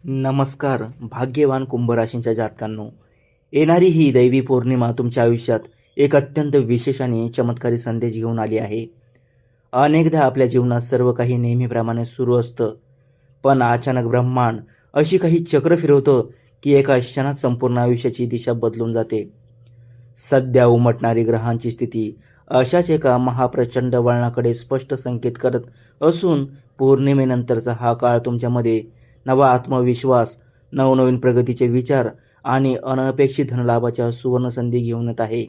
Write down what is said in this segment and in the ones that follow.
नमस्कार भाग्यवान कुंभ राशींच्या जातकांनो, येणारी ही दैवी पौर्णिमा तुमच्या आयुष्यात एक अत्यंत विशेष आणि चमत्कारी संदेश घेऊन आली आहे. अनेकदा आपल्या जीवनात सर्व काही नेहमीप्रमाणे सुरू असतं, पण अचानक ब्रह्मांड अशी काही चक्र फिरवतं की एका क्षणात संपूर्ण आयुष्याची दिशा बदलून जाते. सध्या उमटणारी ग्रहांची स्थिती अशाच एका महाप्रचंड वळणाकडे स्पष्ट संकेत करत असून, पौर्णिमेनंतरचा हा काळ तुमच्यामध्ये नवा आत्मविश्वास, नवनवीन प्रगतीचे विचार आणि अनपेक्षित धनलाभाच्या सुवर्णसंधी घेऊन येत आहे.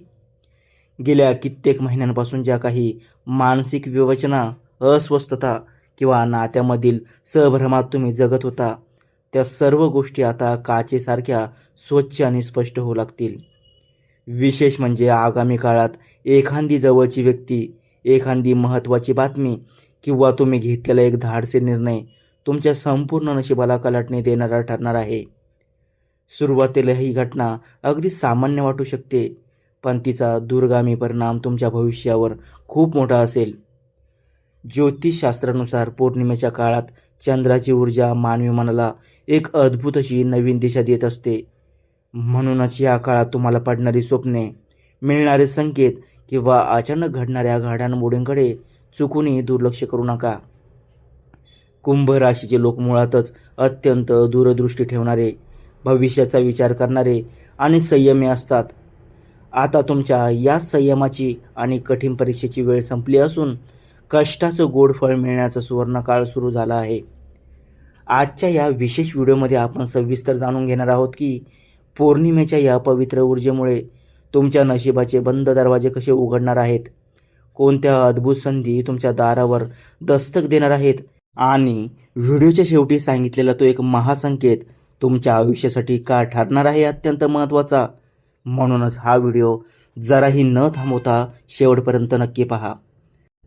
गेल्या कित्येक महिन्यांपासून ज्या काही मानसिक विवंचना, अस्वस्थता किंवा नात्यामधील संभ्रमात तुम्ही जगत होता, त्या सर्व गोष्टी आता काचेसारख्या स्वच्छ आणि स्पष्ट होऊ लागतील. विशेष म्हणजे आगामी काळात एखादी जवळची व्यक्ती, एखादी महत्त्वाची बातमी किंवा तुम्ही घेतलेला एक धाडसी निर्णय तुमच्या संपूर्ण नशिबाला कलाटणी देणारा ठरणार आहे. सुरुवातीला ही घटना अगदी सामान्य वाटू शकते, पण तिचा दूरगामी परिणाम तुमच्या भविष्यावर खूप मोठा असेल. ज्योतिषशास्त्रानुसार पौर्णिमेच्या काळात चंद्राची ऊर्जा मानवी मनाला एक अद्भुत अशी नवीन दिशा देत असते. म्हणूनच या काळात तुम्हाला पडणारी स्वप्ने, मिळणारे संकेत किंवा अचानक घडणाऱ्या घडामोडींकडे चुकूनही दुर्लक्ष करू नका. कुंभ राशीचे लोक मुळातच अत्यंत दूरदृष्टी ठेवणारे, भविष्याचा विचार करणारे आणि संयमी असतात. आता तुमच्या या संयमाची आणि कठीण परीक्षेची वेळ संपली असून, कष्टाचं गोड फळ मिळण्याचा सुवर्ण काळ सुरू झाला आहे. आजच्या या विशेष व्हिडिओमध्ये आपण सविस्तर जाणून घेणार आहोत की पौर्णिमेच्या या पवित्र ऊर्जेमुळे तुमच्या नशिबाचे बंद दरवाजे कसे उघडणार आहेत, कोणत्या अद्भुत संधी तुमच्या दारावर दस्तक देणार आहेत आणि व्हिडिओच्या शेवटी सांगितलेला तो एक महासंकेत तुमच्या आयुष्यासाठी का ठरणार आहे अत्यंत महत्त्वाचा. म्हणूनच हा व्हिडिओ जराही न थांबवता शेवटपर्यंत नक्की पहा.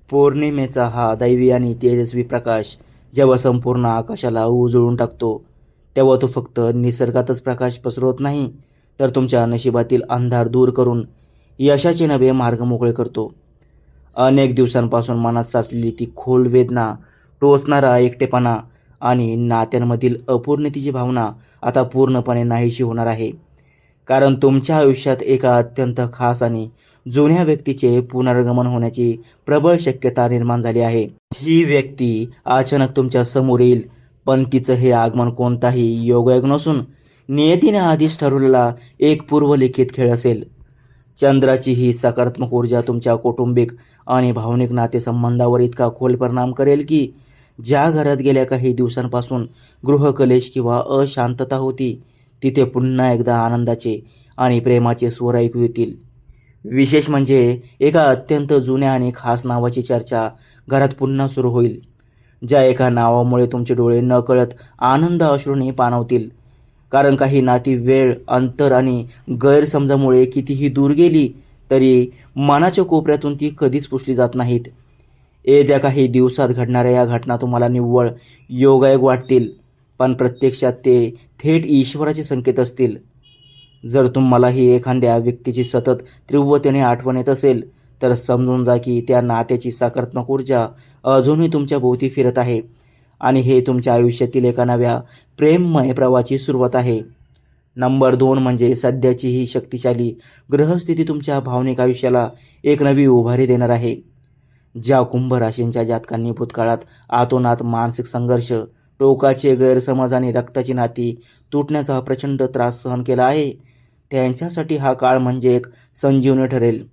पौर्णिमेचा हा दैवी आणि तेजस्वी प्रकाश जेव्हा संपूर्ण आकाशाला उजळून टाकतो, तेव्हा तो फक्त निसर्गातच प्रकाश पसरवत नाही, तर तुमच्या नशिबातील अंधार दूर करून यशाचे नवे मार्ग मोकळे करतो. अनेक दिवसांपासून मनात साचलेली ती खोल वेदना, टोचणारा एकटेपणा आणि नात्यांमधील अपूर्णतेची भावना आता पूर्णपणे नाहीशी होणार आहे. कारण तुमच्या आयुष्यात एका अत्यंत खास आणि जुन्या व्यक्तीचे पुनर्गमन होण्याची प्रबळ शक्यता निर्माण झाली आहे. ही व्यक्ती अचानक तुमच्या समोर येईल, पण तिचं हे आगमन कोणताही योगायोग नसून नियतीने आधीच ठरवलेला एक पूर्वलिखित खेळ असेल. चंद्राची ही सकारात्मक ऊर्जा तुमच्या कौटुंबिक आणि भावनिक नातेसंबंधावर इतका खोल परिणाम करेल की ज्या घरात गेल्या काही दिवसांपासून गृहकलेश किंवा अशांतता होती, तिथे पुन्हा एकदा आनंदाचे आणि प्रेमाचे स्वर ऐकू येतील. विशेष म्हणजे एका अत्यंत जुन्या आणि खास नावाची चर्चा घरात पुन्हा सुरू होईल, ज्या एका नावामुळे तुमचे डोळे नकळत आनंद अश्रूंनी पाणावतील. कारण काही नाती वेळ, अंतर आणि गैरसमजामुळे कितीही दूर गेली तरी मनाच्या कोपऱ्यातून ती कधीच पुसली जात नाहीत. येत्या काही दिवसात घडणाऱ्या या घटना तुम्हाला निव्वळ योगायोग वाटतील, पण प्रत्यक्षात ते थेट ईश्वराचे संकेत असतील. जर तुम्हालाही एखाद्या व्यक्तीची सतत तीव्रतेने आठवण येत असेल, तर समजून जा की त्या नात्याची सकारात्मक ऊर्जा अजूनही तुमच्या भोवती फिरत आहे आणि हे तुमच्या आयुष्यातील एका नव्या प्रेममय प्रवाहाची सुरुवात आहे. नंबर 2 म्हणजे सध्याची ही शक्तिशाली ग्रहस्थिती तुमच्या भावनिक आयुष्याला एक नवी उभारी देणार आहे. ज्या कुंभ राशींच्या जातकांनी भूतकाळात आतोनात मानसिक संघर्ष, टोकाचे गैरसमज आणि रक्ताची नाती तुटण्याचा प्रचंड त्रास सहन केला आहे, त्यांच्यासाठी हा काळ म्हणजे एक संजीवनी ठरेल.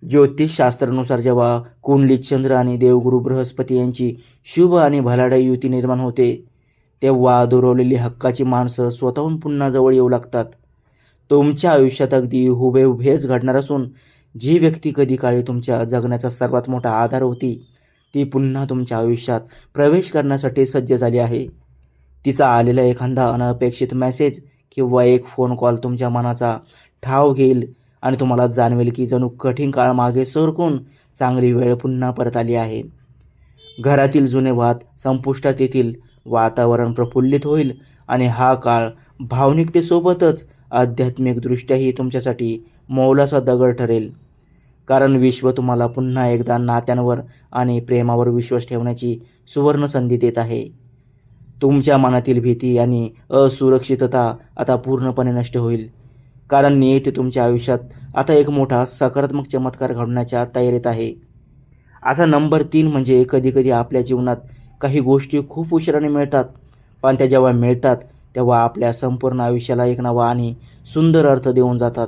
ज्योतिषशास्त्रानुसार जेव्हा कुंडलीत चंद्र आणि देवगुरु बृहस्पती यांची शुभ आणि भलाढ्य युती निर्माण होते, तेव्हा दुरावलेली हक्काची माणसं स्वतःहून पुन्हा जवळ येऊ लागतात. तुमच्या आयुष्यात अगदी हुबेहुबेच घडणार असून, जी व्यक्ती कधी काळी तुमच्या जगण्याचा सर्वात मोठा आधार होती, ती पुन्हा तुमच्या आयुष्यात प्रवेश करण्यासाठी सज्ज झाली आहे. तिचा आलेला एखादा अनपेक्षित मेसेज किंवा एक फोन कॉल तुमच्या मनाचा ठाव घेईल आणि तुम्हाला जाणवेल की जणू कठीण काळ मागे सरकून चांगली वेळ पुन्हा परत आली आहे. घरातील जुने वाद संपुष्टात येतील, वातावरण प्रफुल्लित होईल आणि हा काळ भावनिकतेसोबतच आध्यात्मिकदृष्ट्याही तुमच्यासाठी मौलाचा दगड ठरेल. कारण विश्व तुम्हाला पुन्हा एकदा नात्यांवर आणि प्रेमावर विश्वास ठेवण्याची सुवर्ण संधी देत आहे. तुमच्या मनातील भीती आणि असुरक्षितता आता पूर्णपणे नष्ट होईल, कारण नियती तुमच्या आयुष्यात आता एक मोठा सकारात्मक चमत्कार घडण्याच्या तयारीत आहे. आता नंबर 3 म्हणजे कधीकधी आपल्या जीवनात काही गोष्टी खूप उशिराने मिळतात, पण त्या जेव्हा मिळतात तेव्हा आपल्या संपूर्ण आयुष्याला एक नवा आणि सुंदर अर्थ देऊन जातात.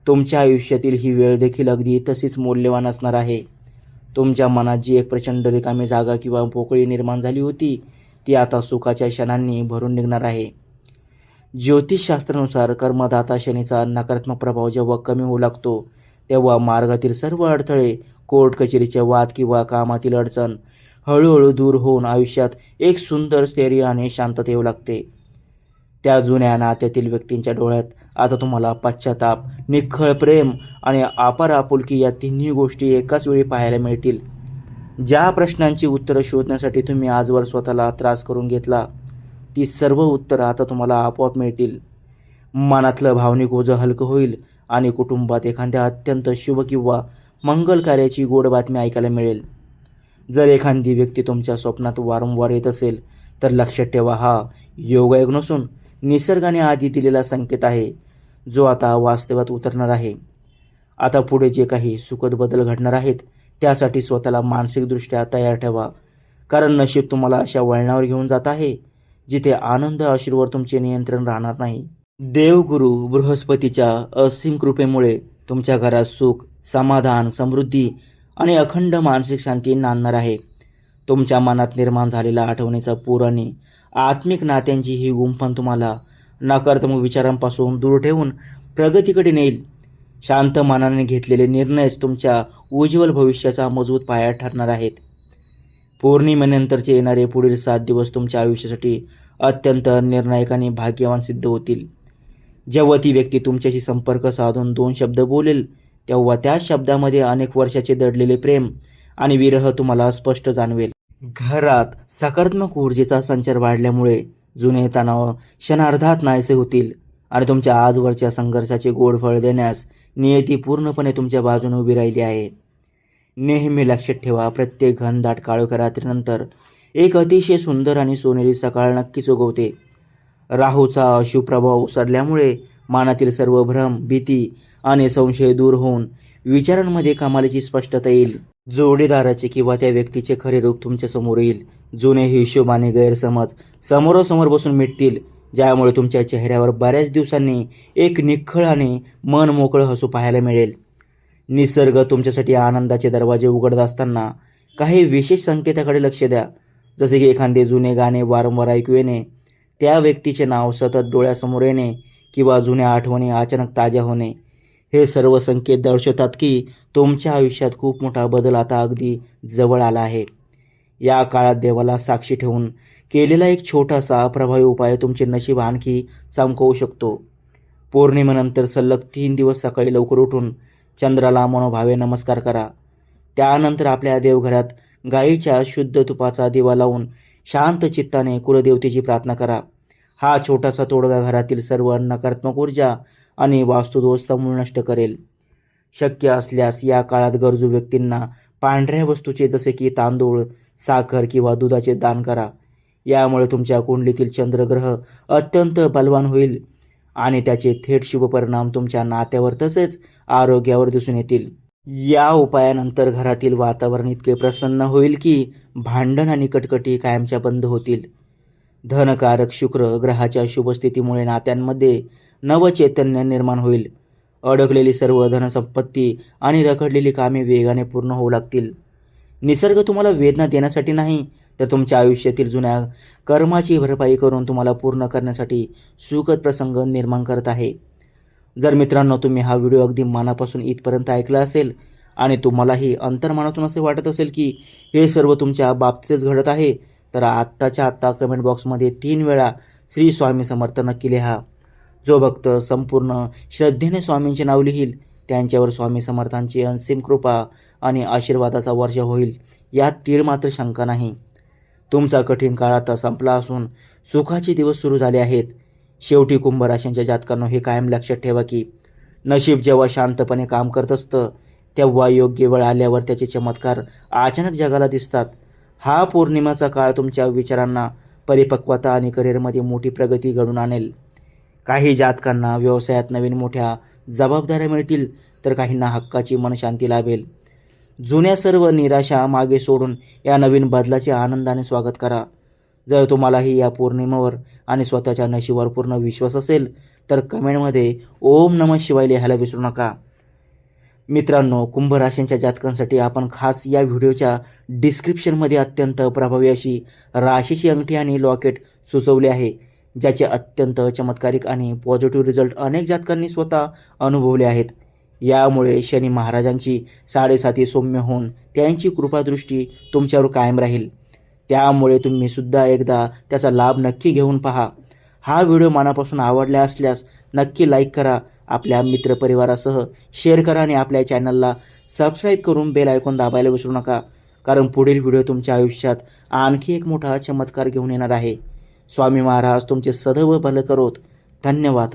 तुमच्या आयुष्यातील ही वेळ देखील अगदी तशीच मौल्यवान असणार आहे. तुमच्या मनात जी एक प्रचंड रिकामी जागा किंवा पोकळी निर्माण झाली होती, ती आता सुखाच्या क्षणांनी भरून निघणार आहे. ज्योतिषशास्त्रानुसार कर्मदाता शनीचा नकारात्मक प्रभाव जेव्हा कमी होऊ लागतो, तेव्हा मार्गातील सर्व अडथळे, कोर्ट कचेरीचे वाद किंवा कामातील अडचण हळूहळू दूर होऊन आयुष्यात एक सुंदर स्थैर्य आणि शांतता येऊ लागते. त्या जुन्या नात्यातील व्यक्तींच्या डोळ्यात आता तुम्हाला पश्चाताप, निखळ प्रेम आणि अपार आपुलकी या तिन्ही गोष्टी एकाच वेळी पाहायला मिळतील. ज्या प्रश्नांची उत्तरं शोधण्यासाठी तुम्ही आजवर स्वतःला त्रास करून घेतला, ती सर्व उत्तरं आता तुम्हाला आपोआप मिळतील. मनातलं भावनिक ओझं हलकं होईल आणि कुटुंबात एखाद्या अत्यंत शुभ किंवा मंगल कार्याची गोड बातमी ऐकायला मिळेल. जर एखादी व्यक्ती तुमच्या स्वप्नात वारंवार येत असेल, तर लक्षात ठेवा, हा योगायोग नसून निसर्गाने आधी दिलेला संकेत आहे, जो आता वास्तवात उतरणार आहे. आता पुढे जे काही सुखद बदल घडणार आहेत, त्यासाठी स्वतःला मानसिकदृष्ट्या तयार ठेवा, कारण नशीब तुम्हाला अशा वळणावर घेऊन जात आहे जिथे आनंद अश्रूवर तुमचे नियंत्रण राहणार नाही. देवगुरु बृहस्पतीच्या असीम कृपेमुळे तुमच्या घरात सुख, समाधान, समृद्धी आणि अखंड मानसिक शांती नांदणार आहे. तुमच्या मनात निर्माण झालेला आठवणीचा पूर आणि आत्मिक नात्यांची ही गुंफण तुम्हाला नकारात्मक विचारांपासून दूर ठेवून प्रगतीकडे नेईल. शांत मनाने घेतलेले निर्णयच तुमच्या उज्ज्वल भविष्याचा मजबूत पाया ठरणार आहेत. पौर्णिमेनंतरचे येणारे पुढील 7 दिवस तुमच्या आयुष्यासाठी अत्यंत निर्णायक आणि भाग्यवान सिद्ध होतील. जेव्हा ती व्यक्ती तुमच्याशी संपर्क साधून 2 शब्द बोलेल, तेव्हा त्या शब्दामध्ये अनेक वर्षाचे दडलेले प्रेम आणि विरह तुम्हाला स्पष्ट जाणवेल. घरात सकारात्मक ऊर्जेचा संचार वाढल्यामुळे जुने तणाव क्षणार्धात नाहीसे होतील आणि तुमच्या आजवरच्या संघर्षाचे गोड फळ देण्यास नियती पूर्णपणे तुमच्या बाजूने उभी राहिली आहे. नेहमी लक्षात ठेवा, प्रत्येक घनदाट काळोख्या रात्रीनंतर एक अतिशय सुंदर आणि सोनेरी सकाळ नक्कीच उगवते. राहूचा अशुभ प्रभाव ओसरल्यामुळे मनातील सर्व भ्रम, भीती आणि संशय दूर होऊन विचारांमध्ये कमालीची स्पष्टता येईल. जोडीदाराचे किंवा त्या व्यक्तीचे खरे रूप तुमच्या समोर येईल. जुने हिशोब आणि गैरसमज समोरासमोर बसून मिटतील, ज्यामुळे तुमच्या चेहऱ्यावर बऱ्याच दिवसांनी एक निखळ आणि मन मोकळं हसू पाहायला मिळेल. निसर्ग तुमच्यासाठी आनंदाचे दरवाजे उघडत असताना काही विशेष संकेताकडे लक्ष द्या, जसे की एखादे जुने गाणे वारंवार ऐकू येणे, त्या व्यक्तीचे नाव सतत डोळ्यासमोर येणे किंवा जुन्या आठवणी अचानक ताज्या होणे. हे सर्व संकेत दर्शवतात की तुमच्या आयुष्यात खूप मोठा बदल आता अगदी जवळ आला आहे. या काळात देवाला साक्षी ठेवून केलेला एक छोटासा प्रभावी उपाय तुमचे नशीब आणखी चमकवू शकतो. पौर्णिमेनंतर सलग 3 दिवस सकाळी लवकर उठून चंद्राला मनोभावे नमस्कार करा. त्यानंतर आपल्या देवघरात गाईच्या शुद्ध तुपाचा दिवा लावून शांत चित्ताने कुलदेवतेची प्रार्थना करा. हा छोटासा तोडगा घरातील सर्व नकारात्मक ऊर्जा आणि वास्तुदोष समूळ नष्ट करेल. शक्य असल्यास या काळात गरजू व्यक्तींना पांढऱ्या वस्तूचे जसे की तांदूळ, साखर किंवा दुधाचे दान करा. यामुळे तुमच्या कुंडलीतील चंद्रग्रह अत्यंत बलवान होईल आणि त्याचे थेट शुभ परिणाम तुमच्या नात्यावर तसेच आरोग्यावर दिसून येतील. या उपायानंतर घरातील वातावरण इतके प्रसन्न होईल की भांडण आणि कटकटी कायमच्या बंद होतील. धनकारक शुक्र ग्रहाच्या शुभस्थितीमुळे नात्यांमध्ये नवचैतन्य निर्माण होईल. अडकलेली सर्व धनसंपत्ती आणि रखडलेली कामे वेगाने पूर्ण होऊ लागतील. निसर्ग तुम्हाला वेदना देण्यासाठी नाही, तर तुमच्या आयुष्यातील जुन्या कर्माची भरपाई करून तुम्हाला पूर्ण करण्यासाठी सुखद प्रसंग निर्माण करत आहे. जर मित्रांनो, तुम्ही हा व्हिडिओ अगदी मनापासून इथपर्यंत ऐकला असेल आणि तुम्हालाही अंतर्मनातून असे वाटत असेल की हे सर्व तुमच्या बाबतीतच घडत आहे, तर आत्ताच्या आत्ता कमेंट बॉक्समध्ये 3 वेळा श्री स्वामी समर्थ नक्की लिहा. जो भक्त संपूर्ण श्रद्धेने स्वामींचे नाव लिहील, त्यांच्यावर स्वामी समर्थांची असीम कृपा आणि आशीर्वादाचा वर्षाव होईल, यात तीळ मात्र शंका नाही. तुमचा कठीण काळ आता संपला असून सुखाचे दिवस सुरू झाले आहेत. शेवटी कुंभ राशींच्या जातकांनो, हे कायम लक्षात ठेवा की नशीब जेव्हा शांतपणे काम करत असतं, तेव्हा योग्य वेळ आल्यावर त्याचे चमत्कार अचानक जगाला दिसतात. हा पौर्णिमेचा काळ तुमच्या विचारांना परिपक्वता आणि करिअरमध्ये मोठी प्रगती घडून आणेल. काही जातकांना व्यवसायात नवीन मोठ्या जबाबदाऱ्या मिळतील, तर काहींना हक्काची मनशांती लाभेल. जुन्या सर्व निराशा मागे सोडून या नवीन बदलाचे आनंदाने स्वागत करा. जर तुम्हालाही या पौर्णिमेवर आणि स्वतःच्या नशिबावर पूर्ण विश्वास असेल, तर कमेंटमध्ये ओम नमः शिवाय लिहायला विसरू नका. मित्रांनो, कुंभ राशींच्या जातकांसाठी आपण खास या व्हिडिओच्या डिस्क्रिप्शनमध्ये अत्यंत प्रभावी अशी राशीची अंगठी आणि लॉकेट सुचवले आहे, ज्याचे अत्यंत चमत्कारिक आणि पॉझिटिव्ह रिझल्ट अनेक जातकांनी स्वतः अनुभवले आहेत. यामुळे शनी महाराजांची 7.5 सौम्य होऊन त्यांची कृपादृष्टी तुमच्यावर कायम राहील. त्यामुळे तुम्ही सुद्धा एकदा त्याचा लाभ नक्की घेऊन पहा. हा व्हिडिओ मनापासून आवडला असल्यास नक्की लाईक करा, आपल्या मित्रपरिवारासह शेअर करा आणि आपल्या चॅनलला सबस्क्राईब करून बेल आयकॉन दाबायला विसरू नका, कारण पुढील व्हिडिओ तुमच्या आयुष्यात आणखी एक मोठा चमत्कार घेऊन येणार आहे. स्वामी महाराज तुमचे सदैव भलं करोत. धन्यवाद.